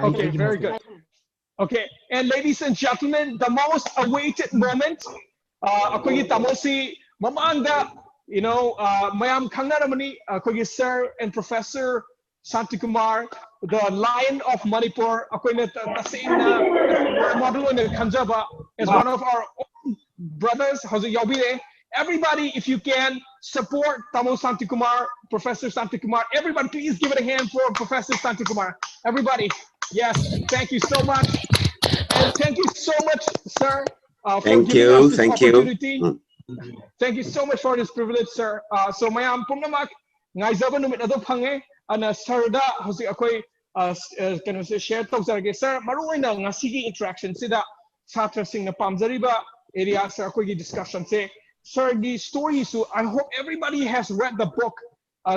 Okay, very good. Okay, and ladies and gentlemen, the most awaited moment. Akogi tamosi mamanda, you know, mayam khangnaramani, akogi Sir and Professor Shantikumar, the Lion of Manipur. Akogi na tasina model in Kanjaba is one of our own brothers. Everybody, if you can, support Tamo Shantikumar, Professor Shantikumar. Everybody, please give it a hand for Professor Shantikumar. Everybody, yes, thank you so much. And thank you so much, sir, for giving us this opportunity. Thank you so much for this privilege, sir. So, mayam pumnamak, ngay zaba numit na phange, ana sir da hosi akoy kano se share talk zarge, sir. Maruoy na ngasigi interaction sida chatra sing na pamzariba area sir akoy gi discussion se. Sir, the story, so I hope everybody has read the book,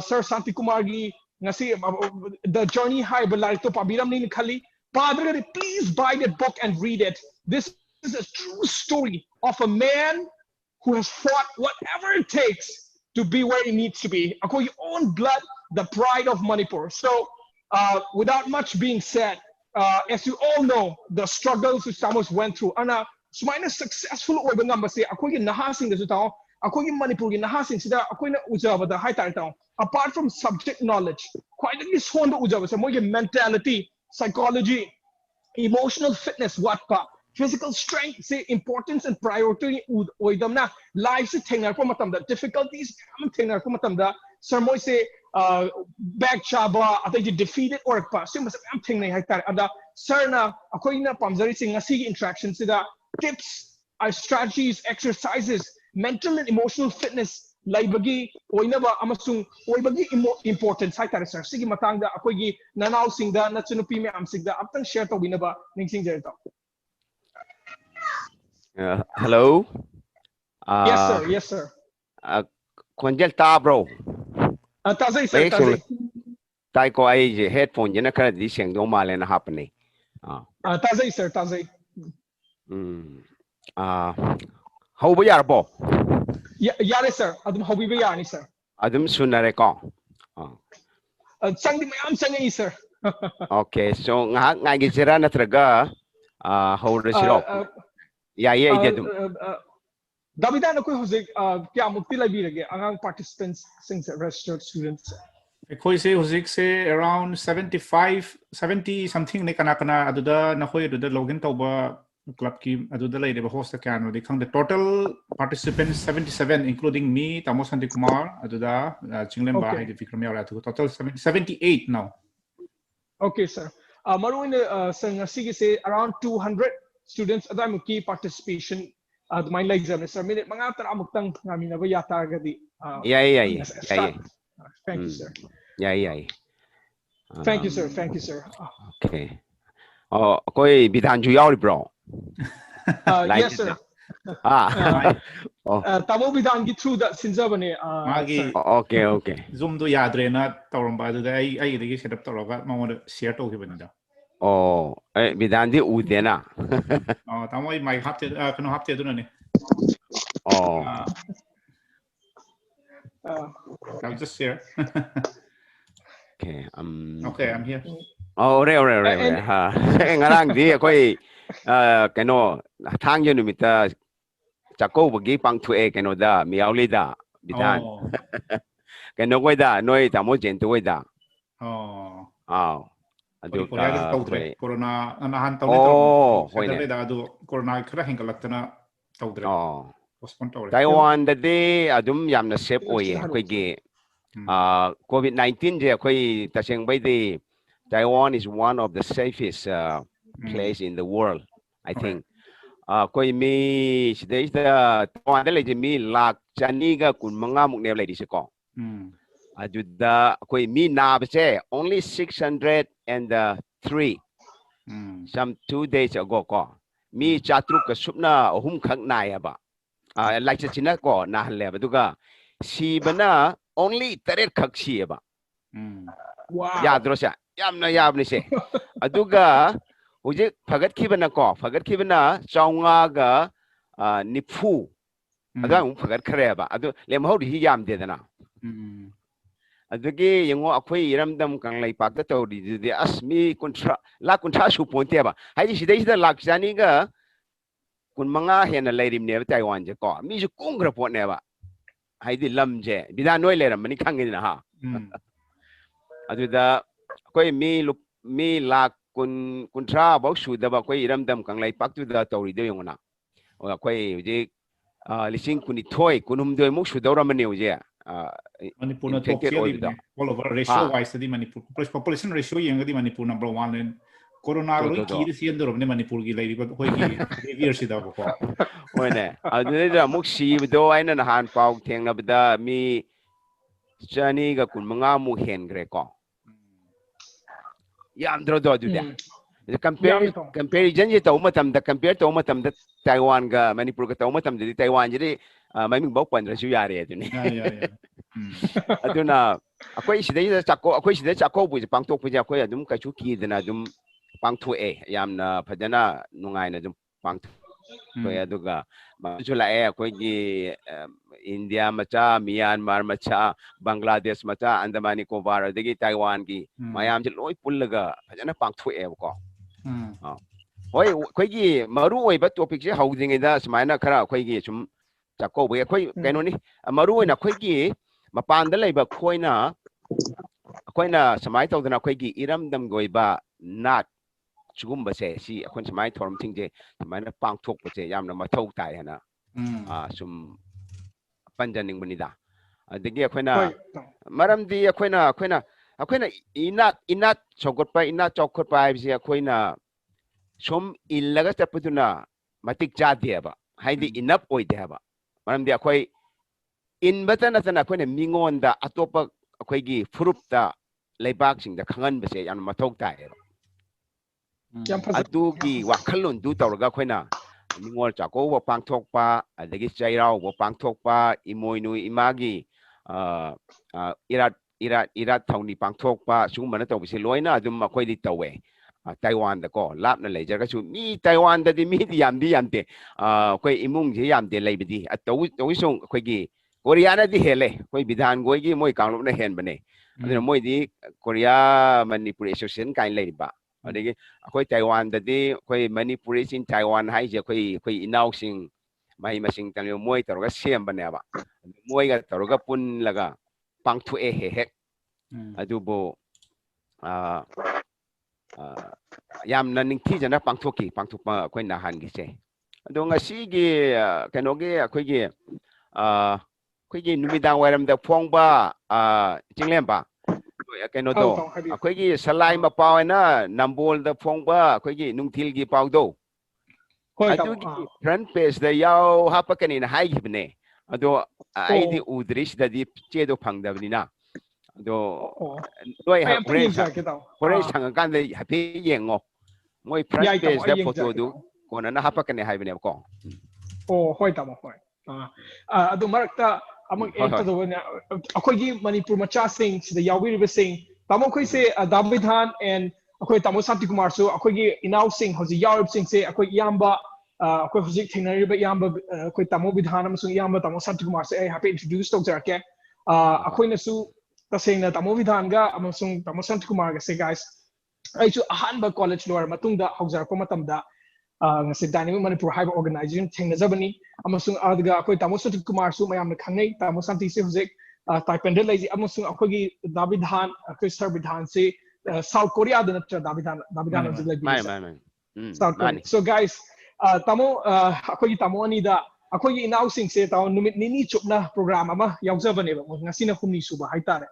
Sir Shantikumar gi, the journey haairiba to pabiram ni khali. Padre, please buy that book and read it. This is a true story of a man who has fought whatever it takes to be where he needs to be. Your own blood, the pride of Manipur. So, without much being said, as you all know, the struggles which Tamos went through. Sumaina successful oiba ngamba se akogi nahasing da taw akogi Manipur gi nahasing sida akoina ujaba da haitar taw apart from subject knowledge quite a son da ujaba se mogi mentality, psychology, emotional fitness, what pa physical strength say importance and priority oidam na life se thengnar ko matam da difficulties am thengnar ko matam da sir moi se back chaba atai defeated or pa se am thengnai haitar ada sir na akoina pamjari sing ngasi interaction sida tips, strategies, exercises, mental and emotional fitness, leibagi, oina ba amasung oibagi importance hai tare sir. Sige matang da akogi nanaw singda na chunupi me am singda aptang share to binaba ning sing jero. Hello. Yes sir. Yes sir. Konjel ta bro. Tazai sir. Tazai. Tai ko ai headphone jena kara di seng do male na hapne. Tazai sir. Tazai. How ba yar bo? Yare sir. Adum how ba yani sir. Adum sunare ko. Sang di mayam sangai sir. Okay, so ngai gisira na traga how resiro. Yeah, idum. Davida na koi hojik kya mukti labi rage angang participants sing registered students. Koi se hojik se around 70 something ne kana aduda na koi aduda login tauba club ki aduda lai deba host ka ano dikhang the total participants 77 including me Tamo Shantikumar aduda chinglem ba hai vikram yaw atu total 78 now. Okay sir. Maruin sang sige se around 200 students adamuki participation my exam sir minute mga taramuktang ngami na ba yata gadi. Yeah. Thank you sir. Yeah. Thank you sir. Thank you sir. Okay. Koi bidhanju yaw bro. Yes sir. Tamo bidhan gi through the sinjabane. Okay. Zoom do yadre na tawramba du ai digi setup tawraga mangod share to gi banida. Oh, bidhan di udena. Tamo I mic hapte kano hapte du na ne. I'll just share. Okay, okay, I'm here. Ore. Ngarang di koi kano thang yo numita chako bagi pang thue kano da miaalolda bidhan. Kano koi da noi Tamo jentu koi da. Adu corona anahan taw ni da adu corona kra hingalaktana tawdre. Taiwan da de adum yamna safe oye koi gi COVID-19 je koi taseng bai de Taiwan is one of the safest place in the world, I think. Koi mi today the Taiwan da leje mi lak chaniga kun manga mukne lai di se ko. Aduda koi mi na bse only 603 some 2 days ago ko. Mi chatruk ka supna hum khak nai aba. Like china ko na le ba duga si bana only taret khak si aba. Wow. Ya drosya yamna se. Aduga hujik phagat khibana ko phagat khibana chaunga ga nifu. Aga phagat khare ba. Adu lem ho ri yam de dana. Adugi yung ako'y iramdam kang laipak na tawri di asmi kontra suponte ba hay sida laksani ga kun mga hen na lairim ne Taiwan je ko mi ju kungra po ne ba hay di lamje bida noi leram mani kangin na ha aduda ako'y mi lak kontra ba suda ba ako'y iramdam kang laipak tu da tawri de yung na o ako'y je lising kunitoy kunumdoy mo sudawra mani uje Manipur na top tier di all over ratio wise di Manipur population ratio yang di Manipur number 1 and corona loi ki si andor ne Manipur gi lai ba hoi gi behavior si da ko oi ne adu da muk si do aina na han pau theng na bda mi chani ga kun manga mu hen gre ko yam dro do du da comparison je taw matam da compare taw matam da Taiwan ga Manipur ga taw matam di Taiwan je mai ming bau pan ra su ya re du ni aduna akwai sida chako bu pang tok bu ja akwai adum ka chu ki dana adum pang thu yam na phajana nungai na adum pang thu aduga ma chu la akwai gi India macha Myanmar macha Bangladesh macha Andaman Nicobar dagi Taiwan gi mayam je loi pullaga phajana pang thu ko hoi akwai gi maru oi ba topic je housing da smaina khara akwai gi chum chako bu akwai kaino ni maru oi na akwai gi mapanda leiba khoina samai tawdana akhoi iramdam goiba nat chugumba se si akhon samai thorum thingje samai pangthok pase yamna mathau tai hana sum panjaning bunida adegi akhona maramdi akhona inat chokotpa bisi akhona sum illaga tapuduna matik chade ba haidi inap oide ba maramdi akhoi in batana tana akhona mingonda atopa akhoi furupta leibak sing da khangan base yan mathau tai adugi waakhallon du tawraga akhona mingol chako wa pangthokpa adegi chairao wa pangthokpa imoinu imagi irat thawni pangthokpa sugumana tawbise loina adum akhoi di tawe Taiwan da ko lapna lejar su mi Taiwan da di mi yamde akhoi imung je yamde leibidi atawi song akhoi gi Korea di hele koi bidhan goi gi moi kanglo na hen bane adina moi di Korea Manipur association kain leiba adigi akoi Taiwan da di koi Manipur in Taiwan hai je koi inau sing mai masing tan moi taroga sem bane ba moi ga taroga pun laga pangthu he adubo yam na ningthi jana pangthoki pangthukpa koi na han gi se ado ngasi gi kanoge akoi gi akhoi numidang wairam da phongba chinglemba keno do akhoi salai ma paw na nambol da phongba akhoi nungthil gi paw do adu gi front page da yaw hapakani na hai gibne ado aidi udrish da di che do phangdabni na ado loi ha kore sang kan da happy yengo moi front page da photo do kona na hapakani hai bne ko hoi tamo hoi adu marakta among ekadobana akhoi Manipur macha sing sida yawiriba sing tamo khoi se Davidhan and akhoi tamo Shantikumar su akhoi inau sing hoji yawib sing se akhoi yamba akhoi hoji thengnariba yamba akhoi tamo Vidhan amasung yamba tamo Shantikumar se ai happy introduce tawjarake akhoi na su tasengna tamo Vidhan ga amasung tamo Shantikumar ga se guys ai chu ahanba college lower matungda haujarko matamda ngasi Dynamic Manipur haiba organization thengnajabani amasung adga akhoi tamo Shantikumar su mayam na khangai tamo Shanti se hojek Taipei da laiji amasung akhoi Davidhan akhoi Sir Vidhan se South Korea da natra Davidhan hojek laigi South Korea so guys tamo akhoi tamo ani da akhoi inau sing se taw numit nini chupna program ama yaujabane ba ngasi na humni suba haitare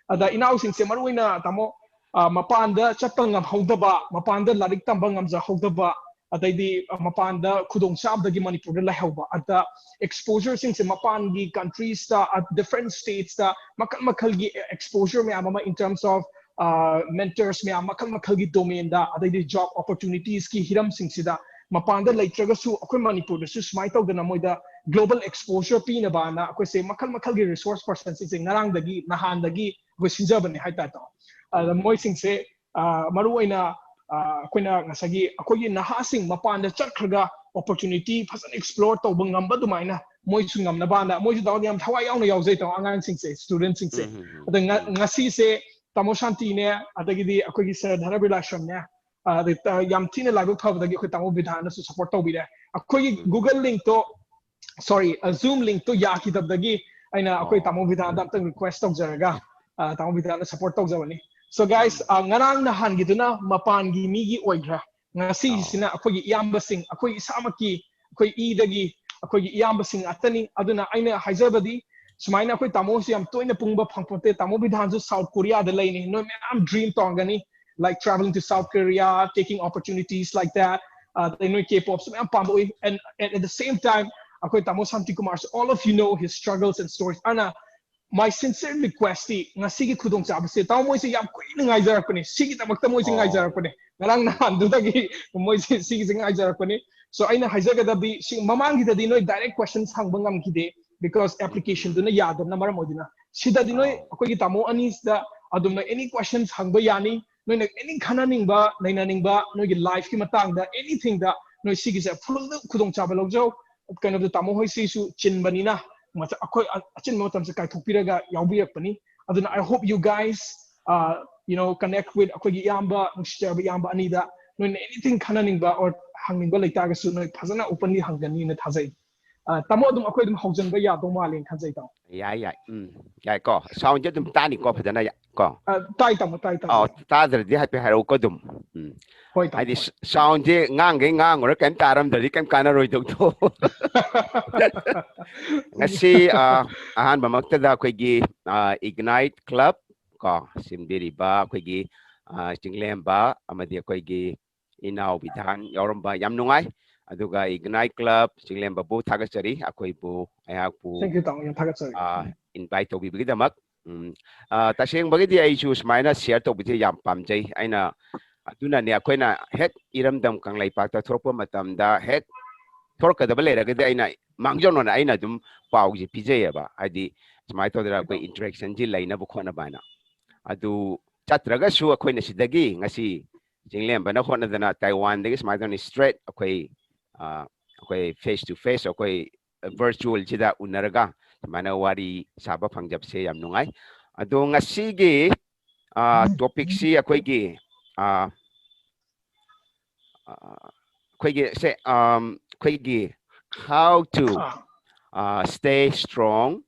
ada inau sing se maruina tamo mapanda chapangam hodaba mapanda larik tambangam ja hodaba ataidi mapanda khudong sabdagi Manipur da lahauba ata exposure sing se mapan gi countries ta at different states ta makal gi exposure me amama in terms of mentors me makal gi domain da ataidi job opportunities ki hiram sing sida mapanda laitraga su akoi Manipur da su smai tau da moida global exposure pi na ba na akoi se makal gi resource person sing ngarang dagi nahan dagi go sinjabane haita ta moi sing se maruina akoina ngasagi akogi nahasing mapanda chakraga opportunity fasan explore to bangamba dumaina moisu ngamnabana moisu daw yam thawai yauna yaujai taw angang singse student singse ada ngasi se tamo shanti ne adagidi akogi sir dhanabila sham ne yam thina lagu thabadagi khoi tamo bidhana su support taw bide akogi google link to sorry zoom link to yaki tabdagi aina akoi tamo bidhana amtang request taw jaraga tamo bidhana support taw jawani so guys ngarang na han giduna mapan gi mi gi oidra ngasi sina akogi iyamba sing akoi isamaki akoi idagi akoi iyamba sing atani aduna aina haijabadi sumaina akoi tamo si am toina pungba phangpote tamo bidhanju South Korea da laini no am dream tongani like traveling to South Korea taking opportunities like that they know K-pop so am pamboi and at the same time akoi tamo Shantikumar all of you know his struggles and stories ana my sincere request ngasi gi khudong chabase taw moi se yam kuina ngai jarakpani sigi tamakta moi se ngai jarakpani ngarang na andudagi moi se sigi se ngai jarakpani so aina haijaga bi sing mamang gi no direct questions hangbangam gide because application duna yadam na maram odina sida di noi akoi gi tamo anis da adumna any questions hangba yani noi na any khana ningba naina ningba noi gi life ki matang da anything da noi sigi se full khudong chabalo kind of the tamo hoi si su chinbani na I hope you guys you know connect with yamba yamba anida no anything kananingba or hangingba laitaga su no phazana openly hangani na thajai tamo dum akoi dum haujan ba ya do malin khanjai taw ya ko sound je dum tani ko phazana ya ko tai tamo ta dr di happy haro ko dum I sound je ngang or kan taram dari kan kana roi dok to ngasi ahan ba maktada ko gi ignite club ko simbiri ba ko gi jinglem ba amadi ko gi inaw bidhan yoramba yam nungai aduga ignite club jinglem ba bu Thaagatchari akoi bu ayak bu thank you tang yam Thaagatchari invite to bi bidamak taseng bagidi ai chu smaina share to bi yam pamjai aina aduna ne akoina hek iramdam kanglai pakta thorpa matamda hek thorka da bale ragade aina mangjono na aina dum pauji pijay ba adi smai to dra ko interaction ji laina bu khona bana adu chatraga su akoina sidagi ngasi jinglem bana khona dana Taiwan dagi smai to straight akoi face to face akoi virtual jida unaraga mana wari saba phangjap se yam nungai adu ngasi gi topic si akoi gi how to stay strong,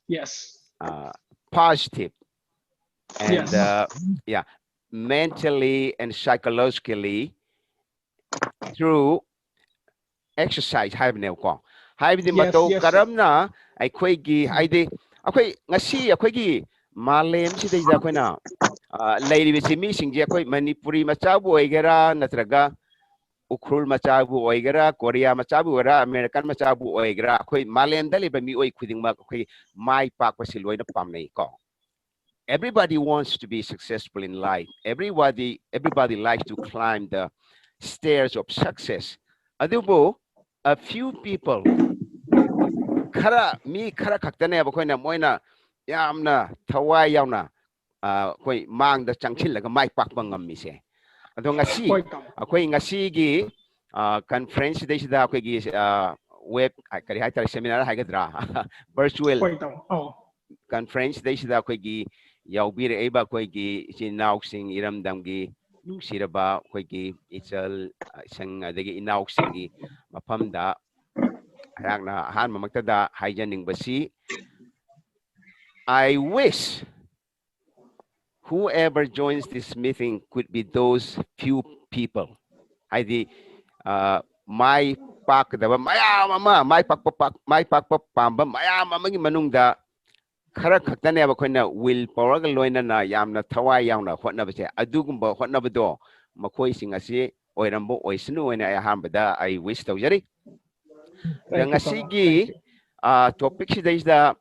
yes, positive, and yeah, mentally and psychologically through exercise. Haibdi matou karamna aikoigi haide akoi ngasi akoigi malem sida ida koina lady bisimi singje akoi Manipuri machabu oigera natraga ukrul machabu oigera Korea machabu ora American machabu oigera akoi malem dali ba mi oi khuding ma akoi mai pak pasiloi na pamnei ko. Everybody wants to be successful in life. Everybody likes to climb the stairs of success. Adubo a few people khara khaktane ba koina moina yamna thawai yauna koi mang da changchil laga mai pak bangam mi se ado ngasi akoi ngasi gi conference de sida akoi gi web kari hai tar seminar hai gadra virtual conference de sida akoi gi yaubir eba koi gi chinau sing iramdam gi nungsiraba koi gi ichal sang adagi inau sing gi mapamda ayakna han mamaktada haijaning basi I wish whoever joins this meeting could be those few people. Id my pak da my pak pamba mayam amagi manungda khara khaktane ba khoina will power ga loina na yamna thawai yauna hotna base adugumba hotna bado makoi sing asi oirambo oisnu oina ay hambada I wish tawjari dangasigi topic si daisda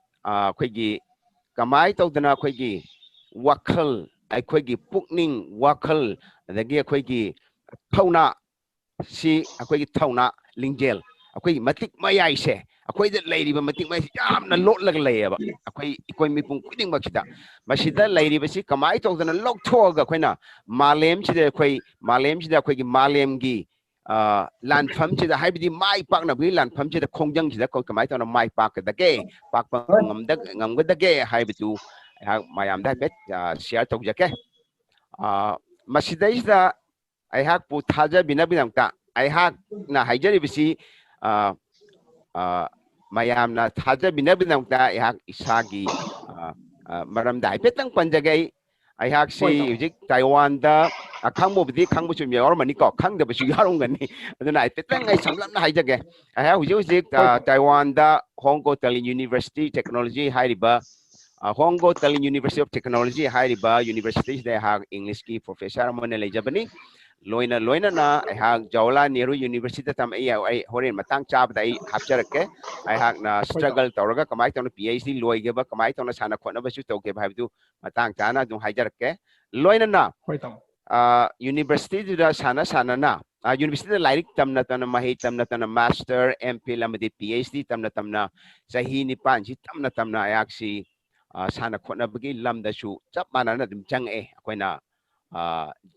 khoigi kamai tawdana khoigi wakhal aikoigi pukning wakhal adagi aikoigi thauna si aikoigi thauna lingjel aikoigi matik mayai se akoida leiriba matik mai yamna lotlaga layaba akoi mipung kuding makita masida leiriba si kamai tawdana lokthoga khoina malem sida aikoigi malemgi lan pham chi da hai bi mai pak na bi lan pham chi da khongjang chi da ko kamai ta na mai pak da ge pak pa ngam ga da ge hai bi tu ha mayam da bet share tok jake masidai da ai hak pu thaja bina binam ta ai hak na haijari bisi mayam na thaja bina binam ta ai hak isaagi maramda ai petang panjagai ai hak si ujik Taiwan da khangbo bidi khangbo chu yor mani ko khang da bisu yarong gani aduna ai petang ai samlam na haijage ai hak ujik Taiwan da Hungkuo Delin University Technology hairiba Hungkuo Delin University of Technology hairiba university da hak Englishki Prfoessor amone lejabani loina na ai hak Jawala Nehru University tam ai horen matang chab da ai hapcharake ai hak na struggle tawraga kamai tawna PhD loige ba kamai tawna sana khona ba chu tawke bhaidu matang chana dung haijarake loina na university da sana na university da lairik tamna tana mahi tamna tana master MPhil amadi PhD tamna sahi ni panji tamna ai hak si sana khona bagi lam da chu chap manana dum chang akoina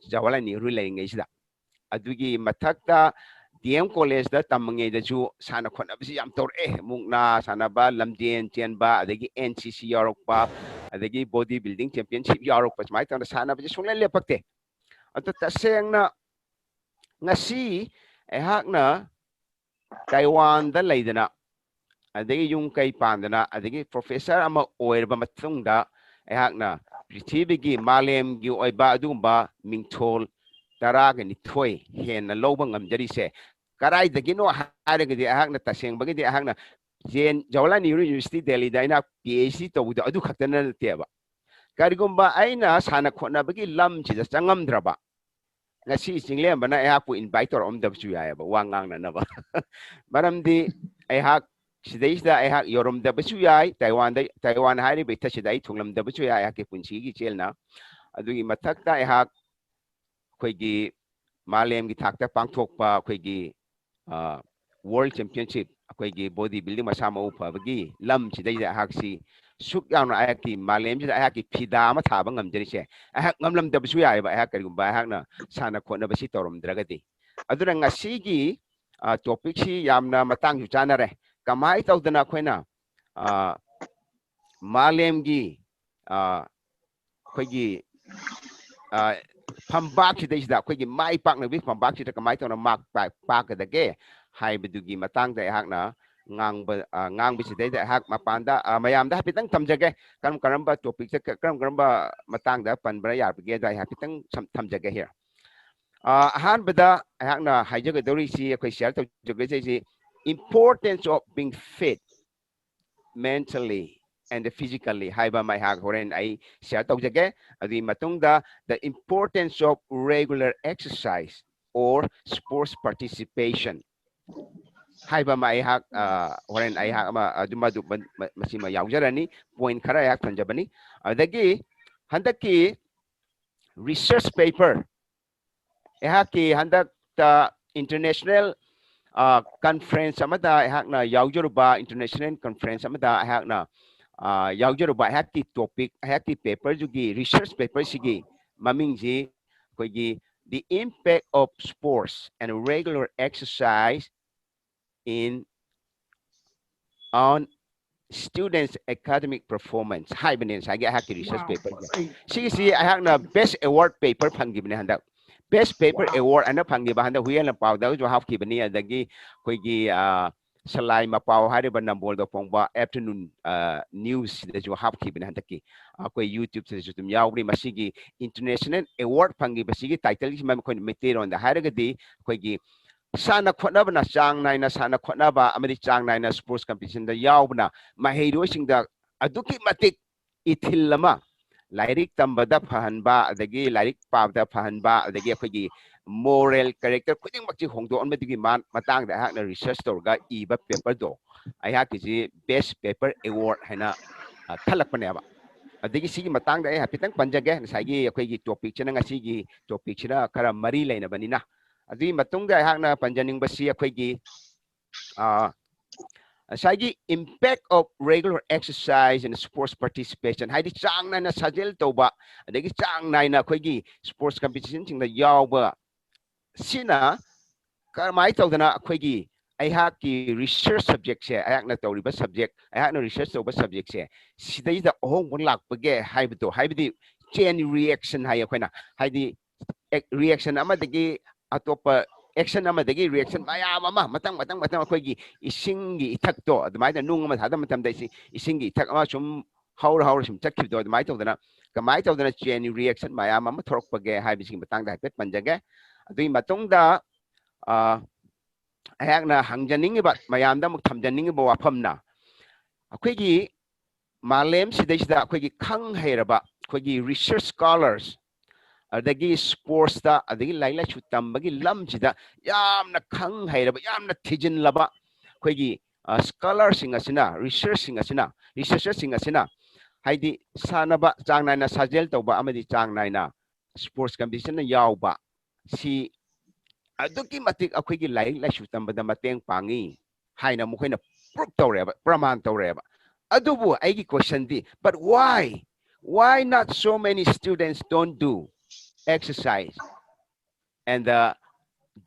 Jawala Nehru leingai sida adugi mathakta DM college da tamangai da chu sana khona bisi yam tor mukna sana ba lamjen chen ba adagi NCC yorokpa adagi body building championship yorokpa mai ta sana bisi sungle lepakte ata tasengna ngasi ehakna Taiwan da leidana adagi yung kai pandana adagi professor ama oirba matungda ehakna prithibigi malem gi oiba adumba mingthol taraga ni thoi hen na loba ngamjari se karai dagi no haraga di ahakna taseng bagi di ahakna Jawala Nehru University Delhi da ina PhD to buda adu khaktana teba karigumba aina sana khona bagi lam chi da changamdraba ngasi singlem bana ahak pu invite or om dabchu ya ba wangang na ba maramdi ahak sidais da ai hak yorum da basu yai Taiwan hari be ta sidai thunglam da basu yai hak punchi gi chelna adugi mathak ta ai hak khoi gi malem gi thak ta pangthok pa khoi gi world championship khoi gi body building masa ma upa bagi lam sidai da hak si suk yang ai ki malem ji da ai hak ki phida ma tha ba ngam jeri se ai hak ngamlam da basu yai ba ai hak kari gumba ai hak na sana khona basi torom dragati aduna ngasi gi topic si yamna matang ju chanare kamai tawdana khoina malemgi khoigi phambak sidai da khoigi mai pak na bi phambak sida kamai tawna mak pak da ge haairibadugi matang da hakna ngangba sidai da hak mapanda mayam da hapitang tamjage karamba topic se karamba matang da panbra yar ge da hapitang tamjage here han bada hakna haijaga dori si khoi share to joge si importance of being fit mentally and physically haiba mai hak horen ai share tau jage adi matungda the importance of regular exercise or sports participation haiba mai hak horen ai hak ma aduma du masima yaujarani point khara yak panjabani adagi handaki research paper ehaki handak ta international conference amada hakna yaujuruba international conference amada hakna yaujuruba hakti topic hakti paper jugi research paper sigi mamingji koigi the impact of sports and regular exercise on students academic performance haibenen sagi hakti research paper sigi hakna best award paper phangibne handak Best Paper Award ana phangdi ba handa huyan pau da jo half kibani adagi koigi salai ma pau hariba nambol da pongba afternoon news da jo half kibani handa ki koi YouTube se jutum yauri masigi international award phangdi basigi title ki mam koi meter on da haragadi koigi sana khotna bana chang nai na sana khotna ba amadi chang nai na sports competition da yaubna mahero sing da aduki matik ithillama lairik tambada phahanba adagi lairik pabda phahanba adagi akhoi moral character khuding makchi hongdo on medigi matang da hakna research torga iba paper do ai hakiji best paper award haina thalakpane aba adagi sigi matang da ai hapitang panjage sagi akhoi topic chana ngasi gi topic chira kara mari laina banina adi matung da hakna panjaning basi akhoi Asagi impact of regular exercise and sports participation. Haidi chang na sajel touba. Adagi chang na koigi sports competition ting da yawba. Sina karmai tawdana akhoi ki research subject se ayakna tawriba subject ayakna research tawba subject se sidaida ohong lakpage haibidi chain reaction hai akhoi haidi reaction amadagi atopa action amadagi reaction mayam ama matang akhoi gi isingi ithak to admai nung ama thada matam dai si isingi ithak ama sum haur sum chakhi do admai tawdana kamai tawdana chain reaction mayam ama thorokpage haibisi matang da pet panjage adui matungda ayakna hangjaningiba mayamda muk thamjaningiba waphamna akhoi malem sidaisida akhoi khang hairaba akhoi research scholars adagi sports da adagi laila chutambagi lamjida yamna khang hairaba yamna thijin laba akhoi scholars singasina research singasina researchers singasina haidi sanaba changnaina sajel tawba amadi changnaina sports competition na yawba si aduki matik akhoi laila laishu tambada mateng pangi haina mukhaina proof tawreba praman tawreba adubu aigi question di but why not so many students don't do exercise and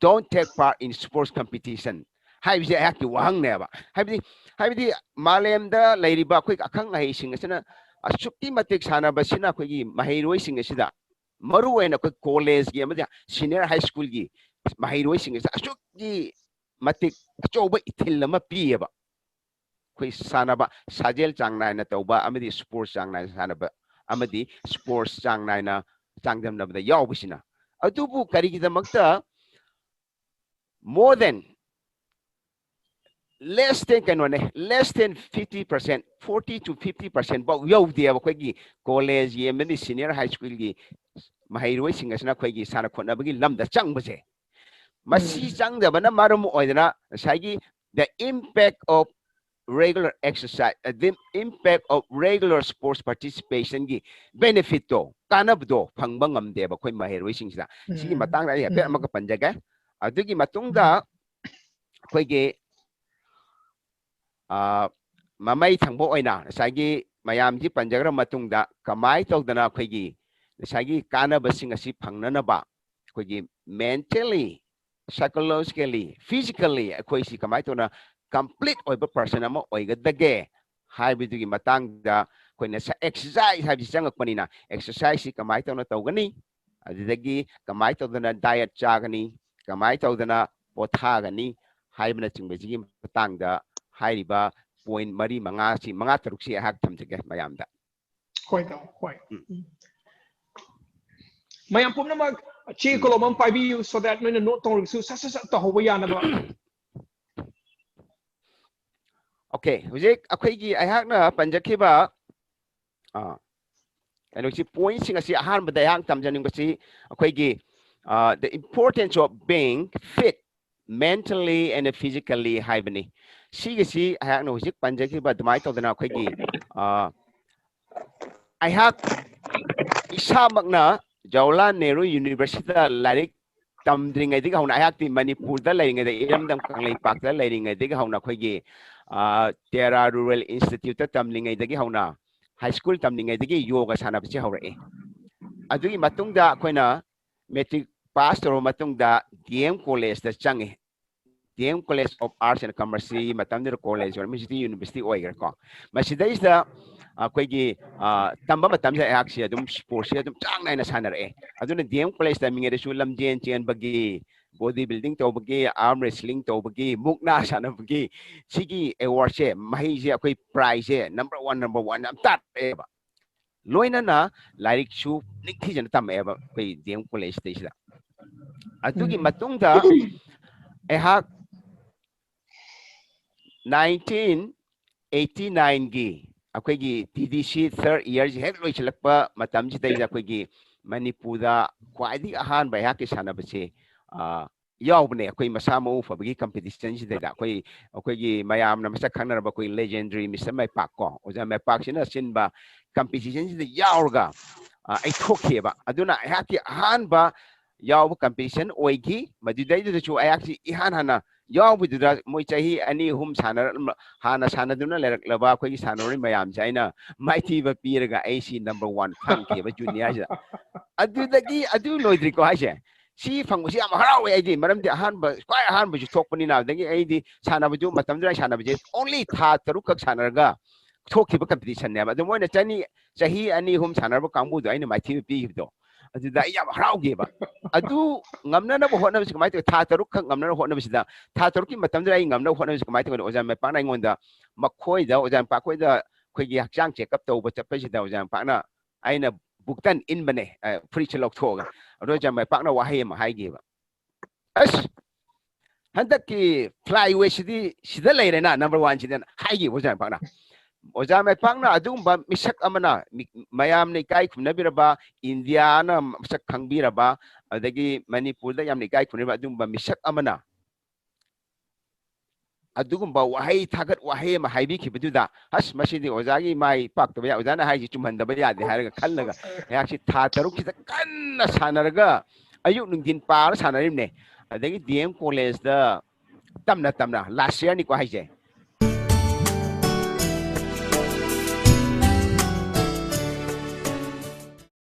don't take part in sports competition haibise ayaki wahangneba haibidi malemda lairiba akhoi akhang hai singasina asukti matik sanaba sina akhoi mahairoi singasida maru aina akhoi college gi amadi senior high school gi mahairoi singasida asukti matik achoba ithil lama pieba akhoi sanaba sajel changnaina tawba amadi sports changnaina sanaba amadi sports changnaina changdamnabda yawbisina adubu karigidamakta more than less than 50%, 40 to 50% but yawdi akhoi college yemani senior high school gi mahairoi singasina akhoi sana khonabagi lamda changbase masi changdabana maram oidana saigi the impact of regular exercise, the impact of regular sports participation gi benefit to kanabdo phangbangam deba khoi maheroi singsida sigi matang ra pe amaka panjaga adugi matungda khoi ge mamai thangbo oina sagi mayam ji panjagra matungda kamai tawdana khoi gi sagi kanaba singasi phangnana ba khoi gi mentally psychologically physically khoi si kamai tawna complete oiba person ama oigadage haibidugi matangda koina sa exercise habi changakpanina exercise si kamai tawna tawgani adidagi kamai tawdana diet chagani kamai tawdana pothagani haibna chingbejigi matangda hairiba point mari manga si manga taruk si hak thamjage mayamda hoi mayam pumna mag che kolomam paibi so that no note tong su sa to hoba yana ba okay hujik akhoi gi ayakna panjakhiba and which point sing asi ahan bada yang tamjaning basi akhoi gi the importance of being fit mentally and physically haibani sigisi ayakna hujik panjakhiba dumai tawdana akhoi gi ayak isa magna Jawaharlal Nehru University larik tamdringai diga hona ayakti Manipur da lairingai da iramdam kanglei pak da lairingai diga hona akhoi gi Terra Rural Institute tamlingai dagi hauna high school tamlingai dagi yoga sanabasi haurae adugi matungda akoina metric pass toro matungda DM College da change DM College of Arts and Commerce matamdir college or University oiger ko masidais da akoigi tamba matamsa aksi adum sports adum changnaina sanare aduna DM College da mingere su lamjen chen bagi body building to bagi arm wrestling to bagi mukna sana bagi sigi award se mahi je akoi prize number 1 am tat eba loina na lairik su nikthi jan tam eba koi DM College station atugi matungda ehak 1989 gi akoi gi TDC third year hek loi chalakpa matam ji dai akoi gi Manipurda kwadi ahan ba hak sanabase yawbne akoi masamo fabagi competition ji da akoi gi mayam na masa khanarba koi legendary Mr. Mai Pak ko oja Mai Pak sina sinba competition ji yawrga ai thokheba aduna haki ahan ba yaw competition oigi madidai da chu ayaki ihan hana yaw bidura moi chahi ani hum sanar hana sanaduna lerak laba akoi sanori mayam chaina maiti ba pirga AC number 1 phang ke ba junior ja adudagi adu loidri ko haje si fangbusi am harawe aidi maramdi ahanba kwai ahanba ju thokpani na dagi aidi sanabaju matamdra sanabje only tha tarukak sanarga thokhiba competition ne ba do moina chani chahi ani hum sanarba kangbu do aina maithi pi do adu da ya harauge ba adu ngamna na hotna bis kamai to tha taruk khang ngamna hotna bis da tha taruk ki matamdra ai ngamna hotna bis kamai to ojam me pa na ngonda makhoi da ojam pa khoi da khoi gi hakchang check up to ba chappa si da ojam pa na aina buktan in bane free chalok thoga ado jam mai pakna wahi ma hai gi ba as handak ki flyway sida leire na number 1 sida hai gi ojam pakna ojam mai pakna adum ba misak amana mayam ne kai khumna biraba india na misak khangbiraba adagi manipur da yam ne kai khumna adum ba misak amana adugum ba wahi thagat wahi ma haibi khibuda has masidi ojagi mai pak to ya ojana hai chumhan da ba ya de har ga khallaga ya si tha taruk ki kanna sanarga ayuk nungdin par sanarim ne adagi dm college da tamna last year ni ko hai je